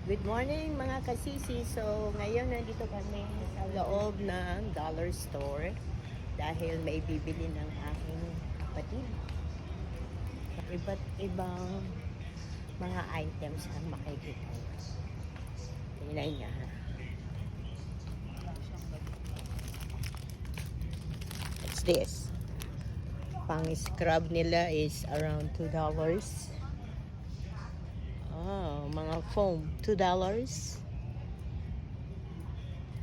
Good morning mga kasisi. So ngayon nandito kami sa loob ng dollar store dahil may bibili ng aking kapatid. Iba't ibang mga items ang makikita. Tingnan niya. What's this? Pang scrub nila is around $2. Oh, mga foam, $2.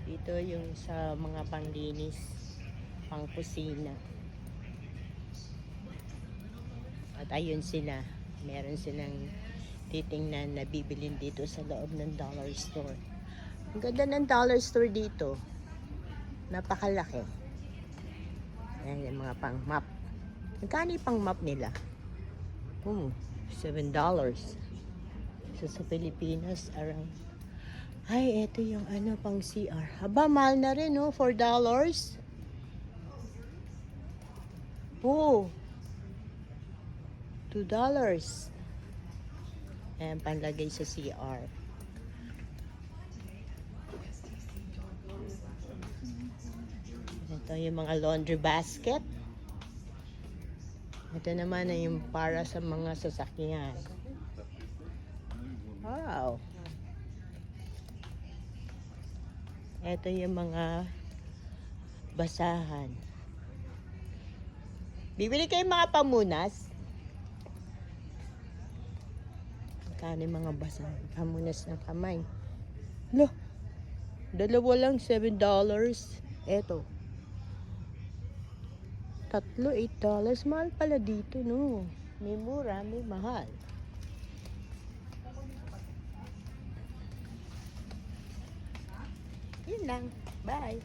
Dito yung sa mga panglinis, pang kusina. At ayun sila, meron silang titingnan na bibilin dito sa loob ng dollar store. Ang ganda ng dollar store dito. Napakalaki. Ayan yung mga pang map. Magkano yung pang map nila? $7. So, sa Pilipinas, around... Ay, eto yung ano, pang CR. Aba, mahal na rin, no? $4. Oh, $2. Ayan, panlagay sa CR. Ito yung mga laundry basket. Ito naman ay yung para sa mga sasakyan. Wow. Ito yung mga basahan. Bibili kayo mga pamunas? Magkano yung mga basahan? Pamunas ng kamay. Lo, dalawa lang $7. Eto. Tatlo, $8. Mahal pala dito, no? May mura, may mahal. Yun lang. Bye.